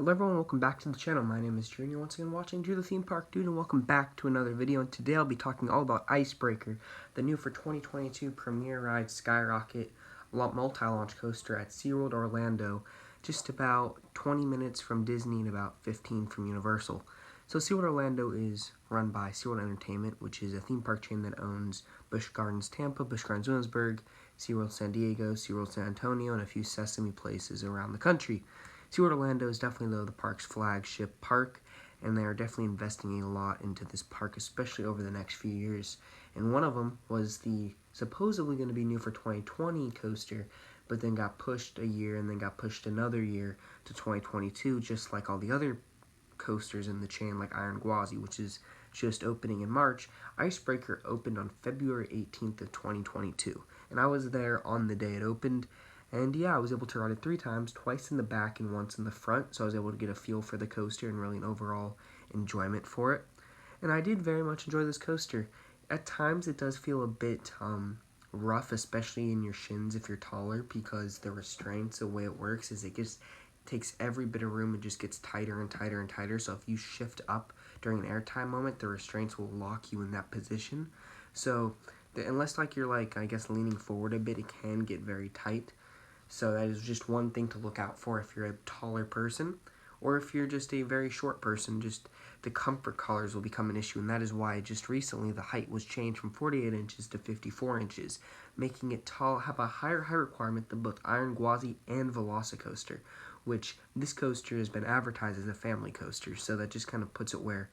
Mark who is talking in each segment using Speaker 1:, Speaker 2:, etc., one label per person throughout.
Speaker 1: Hello everyone, welcome back to the channel. My name is Drew and you're once again watching Drew the Theme Park Dude, and welcome back to another video. And today I'll be talking all about Icebreaker, the new for 2022 premier ride skyrocket multi-launch coaster at SeaWorld Orlando, just about 20 minutes from Disney and about 15 from Universal. So SeaWorld Orlando is run by SeaWorld Entertainment, which is a theme park chain that owns Busch Gardens Tampa, Busch Gardens Williamsburg, SeaWorld San Diego, SeaWorld San Antonio, and a few Sesame places around the country. SeaWorld Orlando is definitely, though, the park's flagship park, and they are definitely investing a lot into this park, especially over the next few years. And one of them was the supposedly going to be new for 2020 coaster, but then got pushed a year and then got pushed another year to 2022, just like all the other coasters in the chain, like Iron Gwazi, which is just opening in March. Icebreaker opened on February 18th of 2022, and I was there on the day it opened. And yeah, I was able to ride it 3 times, twice in the back and once in the front, so I was able to get a feel for the coaster and really an overall enjoyment for it. And I did very much enjoy this coaster. At times it does feel a bit rough, especially in your shins if you're taller, because the restraints, the way it works is it just takes every bit of room and just gets tighter and tighter and tighter. So if you shift up during an airtime moment, the restraints will lock you in that position. So unless you're I guess leaning forward a bit, it can get very tight. So that is just one thing to look out for if you're a taller person, or if you're just a very short person. Just the comfort collars will become an issue, and that is why just recently the height was changed from 48 inches to 54 inches, making it have a higher height requirement than both Iron Gwazi and Velocicoaster, which this coaster has been advertised as a family coaster, so that just kind of puts it where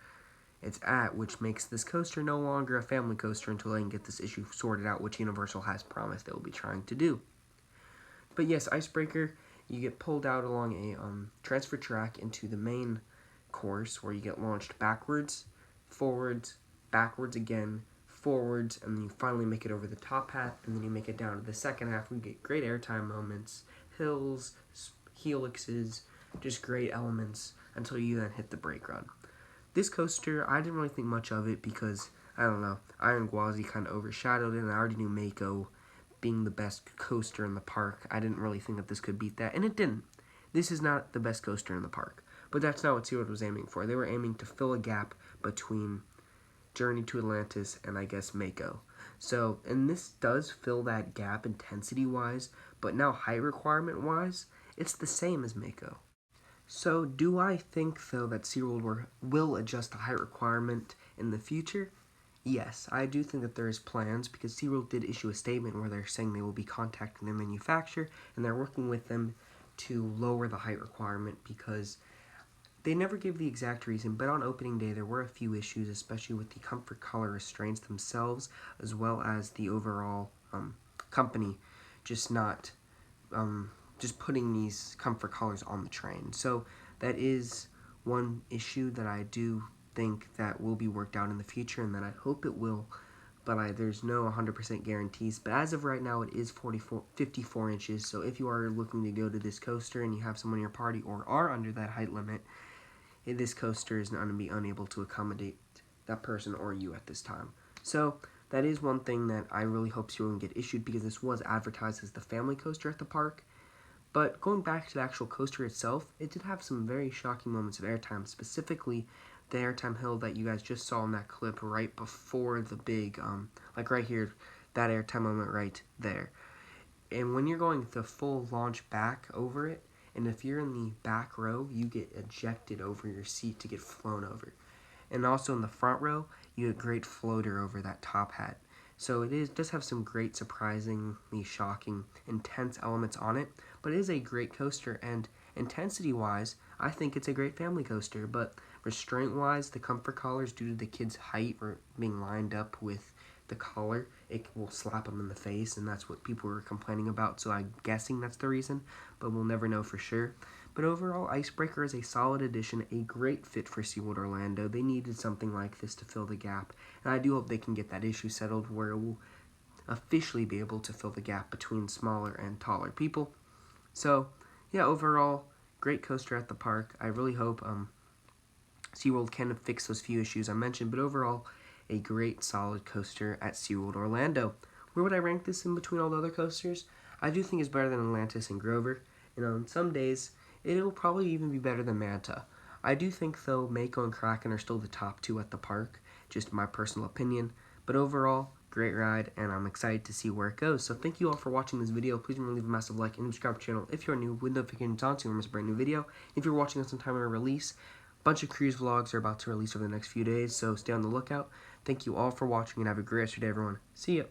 Speaker 1: it's at, which makes this coaster no longer a family coaster until they can get this issue sorted out, which Universal has promised they will be trying to do. But yes, Icebreaker, you get pulled out along a transfer track into the main course, where you get launched backwards, forwards, backwards again, forwards, and then you finally make it over the top hat, and then you make it down to the second half, where you get great airtime moments, hills, helixes, just great elements, until you then hit the brake run. This coaster, I didn't really think much of it because, I don't know, Iron Gwazi kind of overshadowed it, and I already knew Mako being the best coaster in the park. I didn't really think that this could beat that, and it didn't. This is not the best coaster in the park, but that's not what SeaWorld was aiming for. They were aiming to fill a gap between Journey to Atlantis and, I guess, Mako. So, and this does fill that gap intensity-wise, but now height requirement-wise, it's the same as Mako. So, do I think, though, that SeaWorld will adjust the height requirement in the future? Yes, I do think that there is plans, because SeaWorld did issue a statement where they're saying they will be contacting their manufacturer, and they're working with them to lower the height requirement, because they never give the exact reason, but on opening day there were a few issues, especially with the comfort collar restraints themselves, as well as the overall company just not just putting these comfort collars on the train. So that is one issue that I do think that will be worked out in the future, and that I hope it will, but there's no 100% guarantees. But as of right now, it is 54 inches, so if you are looking to go to this coaster and you have someone in your party or are under that height limit, this coaster is going to be unable to accommodate that person or you at this time. So that is one thing that I really hope SeaWorld will get issued, because this was advertised as the family coaster at the park. But going back to the actual coaster itself, it did have some very shocking moments of airtime, specifically the airtime hill that you guys just saw in that clip right before the big, right here, that airtime moment right there. And when you're going the full launch back over it, and if you're in the back row, you get ejected over your seat to get flown over. And also in the front row, you get great floater over that top hat. So it does have some great, surprisingly shocking, intense elements on it, but it is a great coaster, and intensity-wise, I think it's a great family coaster, but restraint-wise, the comfort collars, due to the kid's height or being lined up with the collar, it will slap them in the face, and that's what people were complaining about, so I'm guessing that's the reason, but we'll never know for sure. But overall, Icebreaker is a solid addition, a great fit for SeaWorld Orlando. They needed something like this to fill the gap, and I do hope they can get that issue settled where it will officially be able to fill the gap between smaller and taller people. So, yeah, overall, great coaster at the park. I really hope SeaWorld can fix those few issues I mentioned, but overall, a great, solid coaster at SeaWorld Orlando. Where would I rank this in between all the other coasters? I do think it's better than Atlantis and Grover. On some days, It will probably even be better than Manta. I do think, though, Mako and Kraken are still the top two at the park, just my personal opinion. But overall, great ride, and I'm excited to see where it goes. So thank you all for watching this video. Please remember to leave a massive like and subscribe to the channel if you're new with notifications on so you won't miss a brand new video. If you're watching us on time of release, a bunch of cruise vlogs are about to release over the next few days, so stay on the lookout. Thank you all for watching and have a great rest of your day, everyone. See ya!